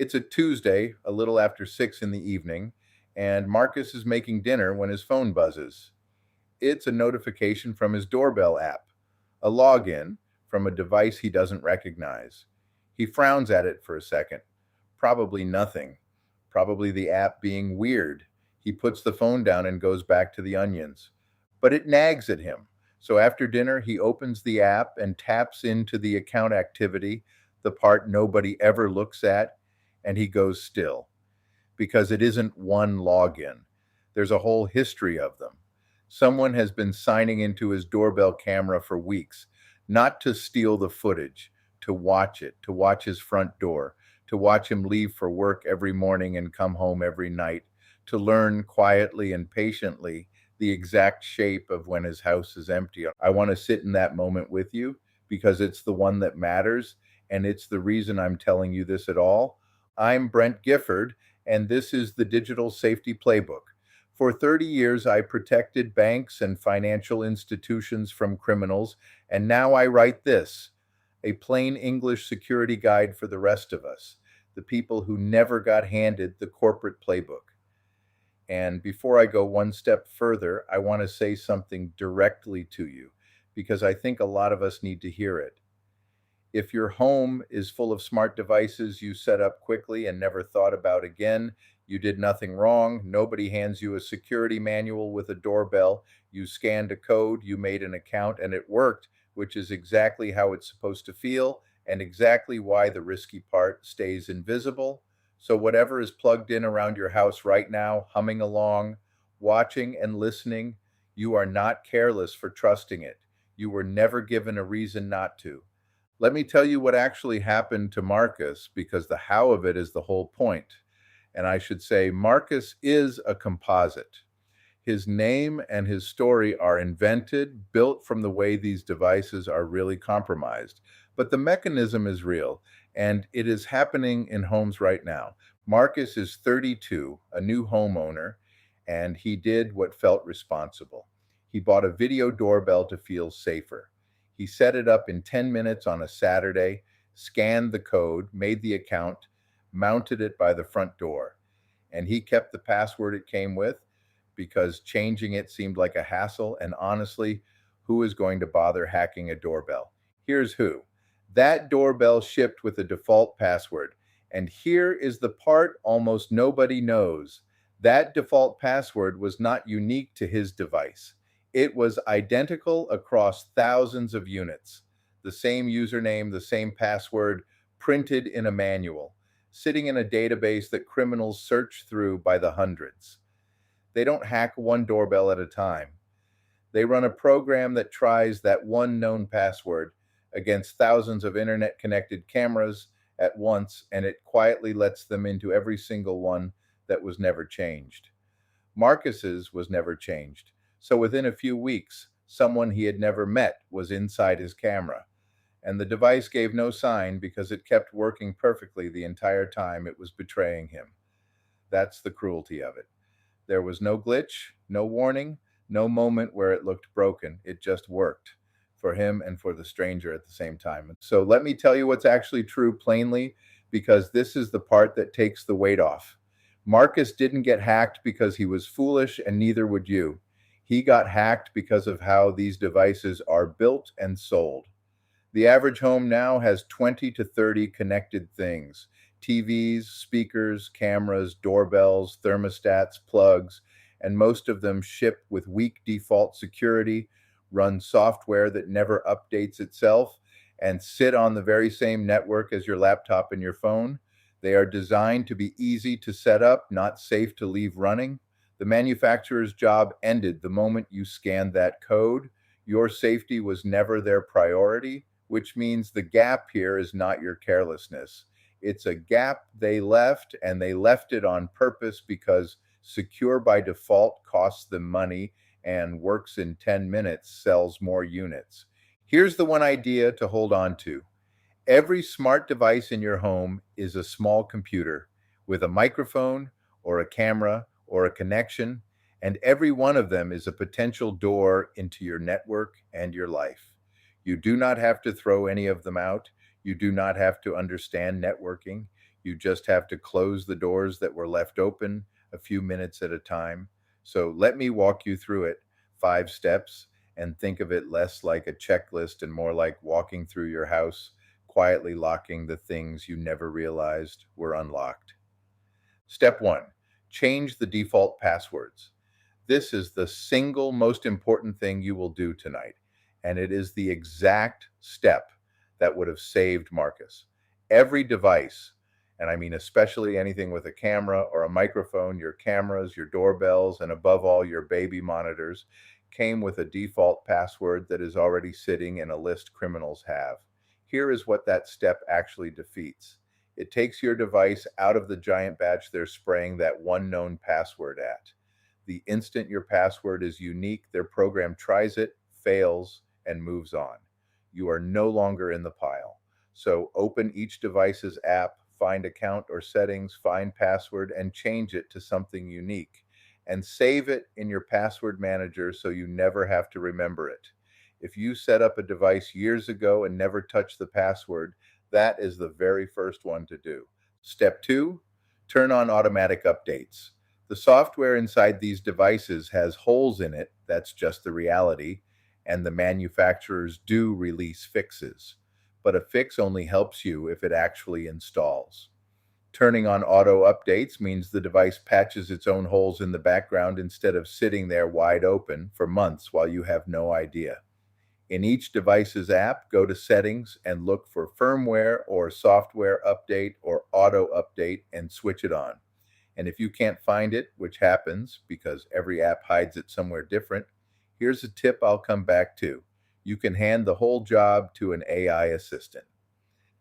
It's a Tuesday, a little after 6 in the evening, and Marcus is making dinner when his phone buzzes. It's a notification from his Doorbell app, a login from a device he doesn't recognize. He frowns at it for a second. Probably nothing. Probably the app being weird. He puts the phone down and goes back to the onions. But it nags at him. So after dinner, he opens the app and taps into the account activity, the part nobody ever looks at, and he goes still. Because it isn't one login. There's a whole history of them. Someone has been signing into his doorbell camera for weeks, not to steal the footage, to watch it, to watch his front door, to watch him leave for work every morning and come home every night, to learn quietly and patiently the exact shape of when his house is empty. I want to sit in that moment with you because it's the one that matters, and it's the reason I'm telling you this at all. I'm Brent Gifford, and this is the Digital Safety Playbook. For 30 years, I protected banks and financial institutions from criminals, and now I write this, a plain English security guide for the rest of us, the people who never got handed the corporate playbook. And before I go one step further, I want to say something directly to you, because I think a lot of us need to hear it. If your home is full of smart devices you set up quickly and never thought about again, you did nothing wrong. Nobody hands you a security manual with a doorbell. You scanned a code, you made an account, and it worked, which is exactly how it's supposed to feel and exactly why the risky part stays invisible. So whatever is plugged in around your house right now, humming along, watching and listening, you are not careless for trusting it. You were never given a reason not to. Let me tell you what actually happened to Marcus, because the how of it is the whole point. And I should say, Marcus is a composite. His name and his story are invented, built from the way these devices are really compromised. But the mechanism is real, and it is happening in homes right now. Marcus is 32, a new homeowner, and he did what felt responsible. He bought a video doorbell to feel safer. He set it up in 10 minutes on a Saturday, scanned the code, made the account, mounted it by the front door. And he kept the password it came with because changing it seemed like a hassle. And honestly, who is going to bother hacking a doorbell? Here's who. That doorbell shipped with a default password. And here is the part almost nobody knows. That default password was not unique to his device. It was identical across thousands of units. The same username, the same password, printed in a manual, sitting in a database that criminals search through by the hundreds. They don't hack one doorbell at a time. They run a program that tries that one known password against thousands of internet-connected cameras at once, and it quietly lets them into every single one that was never changed. Marcus's was never changed. So within a few weeks, someone he had never met was inside his camera. And the device gave no sign because it kept working perfectly the entire time it was betraying him. That's the cruelty of it. There was no glitch, no warning, no moment where it looked broken. It just worked for him and for the stranger at the same time. So let me tell you what's actually true plainly, because this is the part that takes the weight off. Marcus didn't get hacked because he was foolish, and neither would you. He got hacked because of how these devices are built and sold. The average home now has 20 to 30 connected things: TVs, speakers, cameras, doorbells, thermostats, plugs, and most of them ship with weak default security, run software that never updates itself, and sit on the very same network as your laptop and your phone. They are designed to be easy to set up, not safe to leave running. The manufacturer's job ended the moment you scanned that code. Your safety was never their priority, which means the gap here is not your carelessness. It's a gap they left, and they left it on purpose because secure by default costs them money and works in 10 minutes, sells more units. Here's the one idea to hold on to. Every smart device in your home is a small computer with a microphone or a camera or a connection, and every one of them is a potential door into your network and your life. You do not have to throw any of them out. You do not have to understand networking. You just have to close the doors that were left open a few minutes at a time. So let me walk you through it, 5 steps, and think of it less like a checklist and more like walking through your house, quietly locking the things you never realized were unlocked. Step one, change the default passwords. This is the single most important thing you will do tonight, and it is the exact step that would have saved Marcus. Every device, and I mean especially anything with a camera or a microphone, your cameras, your doorbells, and above all, your baby monitors, came with a default password that is already sitting in a list criminals have. Here is what that step actually defeats. It takes your device out of the giant batch they're spraying that one known password at. The instant your password is unique, their program tries it, fails, and moves on. You are no longer in the pile. So open each device's app, find account or settings, find password, and change it to something unique. And save it in your password manager so you never have to remember it. If you set up a device years ago and never touched the password, that is the very first one to do. Step two, turn on automatic updates. The software inside these devices has holes in it, that's just the reality, and the manufacturers do release fixes. But a fix only helps you if it actually installs. Turning on auto updates means the device patches its own holes in the background instead of sitting there wide open for months while you have no idea. In each device's app, go to Settings and look for Firmware or Software Update or Auto Update and switch it on. And if you can't find it, which happens because every app hides it somewhere different, here's a tip I'll come back to. You can hand the whole job to an AI assistant.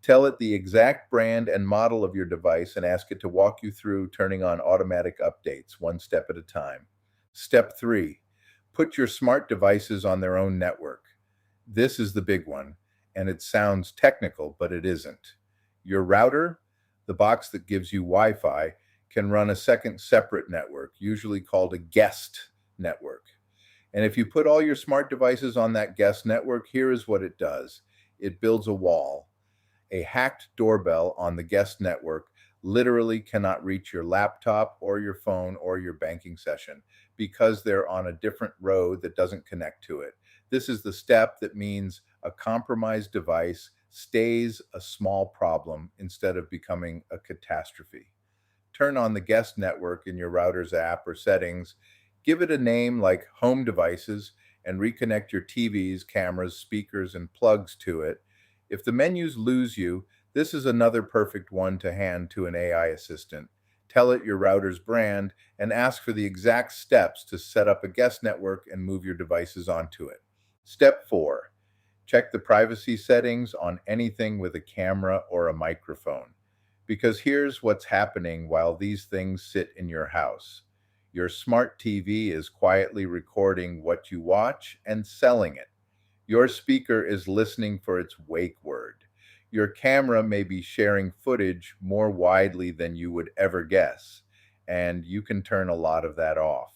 Tell it the exact brand and model of your device and ask it to walk you through turning on automatic updates one step at a time. Step three, put your smart devices on their own network. This is the big one, and it sounds technical, but it isn't. Your router, the box that gives you Wi-Fi, can run a second separate network, usually called a guest network. And if you put all your smart devices on that guest network, here is what it does. It builds a wall. A hacked doorbell on the guest network literally cannot reach your laptop or your phone or your banking session because they're on a different road that doesn't connect to it. This is the step that means a compromised device stays a small problem instead of becoming a catastrophe. Turn on the guest network in your router's app or settings, give it a name like Home Devices, and reconnect your TVs, cameras, speakers, and plugs to it. If the menus lose you, this is another perfect one to hand to an AI assistant. Tell it your router's brand and ask for the exact steps to set up a guest network and move your devices onto it. Step four, check the privacy settings on anything with a camera or a microphone. Because here's what's happening while these things sit in your house. Your smart TV is quietly recording what you watch and selling it. Your speaker is listening for its wake word. Your camera may be sharing footage more widely than you would ever guess, and you can turn a lot of that off.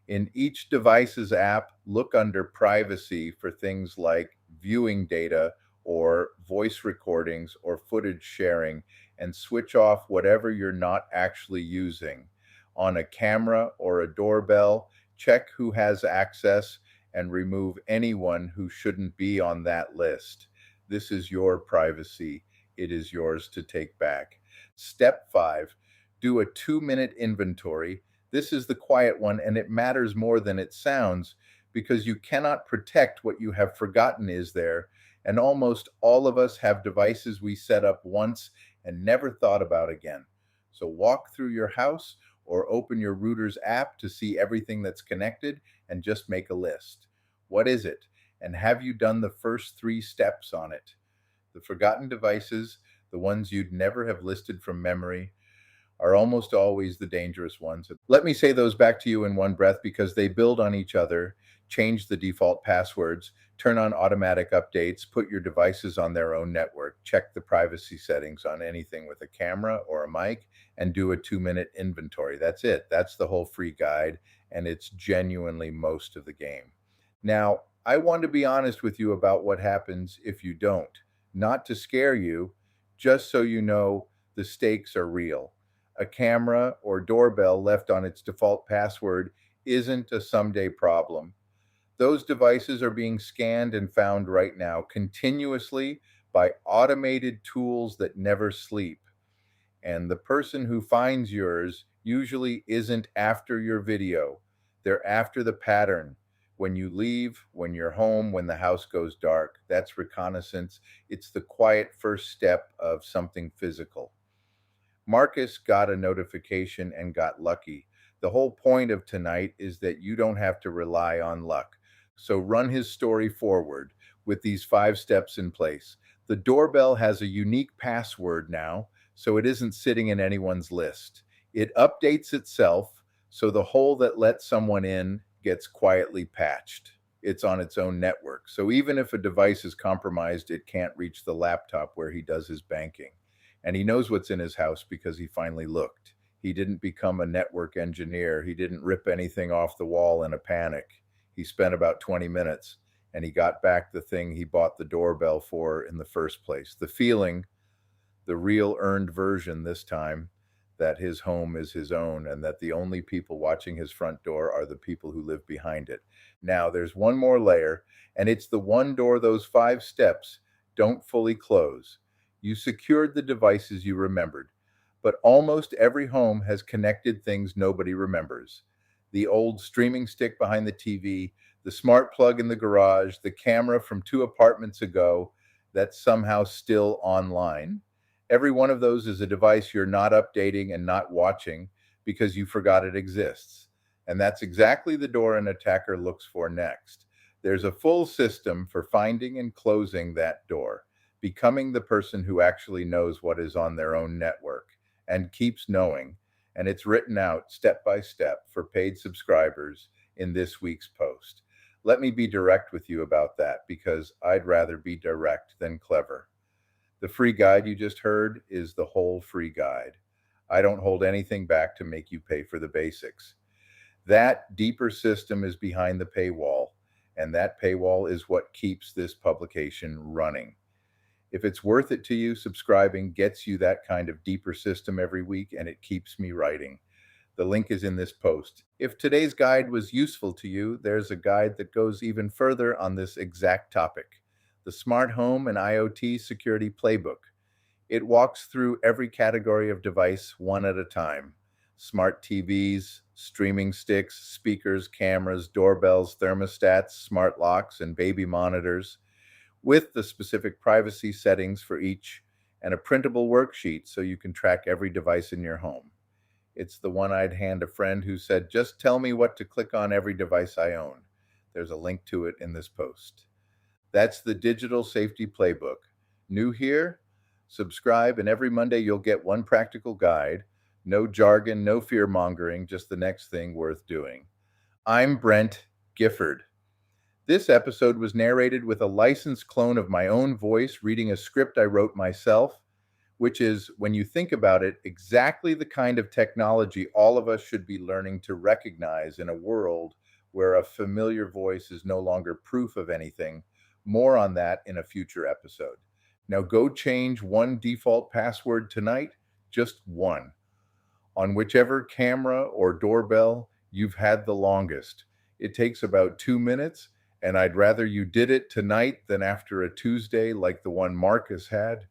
In each device's app, look under Privacy for things like viewing data or voice recordings or footage sharing, and switch off whatever you're not actually using. On a camera or a doorbell, check who has access and remove anyone who shouldn't be on that list. This is your privacy. It is yours to take back. Step five, do a 2-minute inventory. This is the quiet one, and it matters more than it sounds because you cannot protect what you have forgotten is there. And almost all of us have devices we set up once and never thought about again. So walk through your house or open your router's app to see everything that's connected and just make a list. What is it? And have you done the first 3 steps on it? The forgotten devices, the ones you'd never have listed from memory, are almost always the dangerous ones. Let me say those back to you in one breath because they build on each other. Change the default passwords, turn on automatic updates, put your devices on their own network, check the privacy settings on anything with a camera or a mic, and do a 2-minute inventory. That's it. That's the whole free guide, and it's genuinely most of the game. Now, I want to be honest with you about what happens if you don't. Not to scare you, just so you know the stakes are real. A camera or doorbell left on its default password isn't a someday problem. Those devices are being scanned and found right now continuously by automated tools that never sleep. And the person who finds yours usually isn't after your video. They're after the pattern. When you leave, when you're home, when the house goes dark, that's reconnaissance. It's the quiet first step of something physical. Marcus got a notification and got lucky. The whole point of tonight is that you don't have to rely on luck. So run his story forward with these 5 steps in place. The doorbell has a unique password now, so it isn't sitting in anyone's list. It updates itself, so the hole that lets someone in gets quietly patched. It's on its own network. So even if a device is compromised, it can't reach the laptop where he does his banking. And he knows what's in his house because he finally looked. He didn't become a network engineer. He didn't rip anything off the wall in a panic. He spent about 20 minutes and he got back the thing he bought the doorbell for in the first place. The feeling, the real earned version this time, that his home is his own and that the only people watching his front door are the people who live behind it. Now, there's one more layer, and it's the one door those 5 steps don't fully close. You secured the devices you remembered, but almost every home has connected things nobody remembers. The old streaming stick behind the TV, the smart plug in the garage, the camera from 2 apartments ago that's somehow still online. Every one of those is a device you're not updating and not watching because you forgot it exists. And that's exactly the door an attacker looks for next. There's a full system for finding and closing that door, becoming the person who actually knows what is on their own network and keeps knowing. And it's written out step by step for paid subscribers in this week's post. Let me be direct with you about that because I'd rather be direct than clever. The free guide you just heard is the whole free guide. I don't hold anything back to make you pay for the basics. That deeper system is behind the paywall, and that paywall is what keeps this publication running. If it's worth it to you, subscribing gets you that kind of deeper system every week, and it keeps me writing. The link is in this post. If today's guide was useful to you, there's a guide that goes even further on this exact topic. The Smart Home and IoT Security Playbook. It walks through every category of device one at a time. Smart TVs, streaming sticks, speakers, cameras, doorbells, thermostats, smart locks, and baby monitors, with the specific privacy settings for each and a printable worksheet so you can track every device in your home. It's the one I'd hand a friend who said, just tell me what to click on every device I own. There's a link to it in this post. That's the Digital Safety Playbook. New here? Subscribe, and every Monday you'll get one practical guide. No jargon, no fear-mongering, just the next thing worth doing. I'm Brent Gifford. This episode was narrated with a licensed clone of my own voice reading a script I wrote myself, which is, when you think about it, exactly the kind of technology all of us should be learning to recognize in a world where a familiar voice is no longer proof of anything. More on that in a future episode. Now go change one default password tonight, just one, on whichever camera or doorbell you've had the longest. It takes about 2 minutes, and I'd rather you did it tonight than after a Tuesday like the one Marcus had.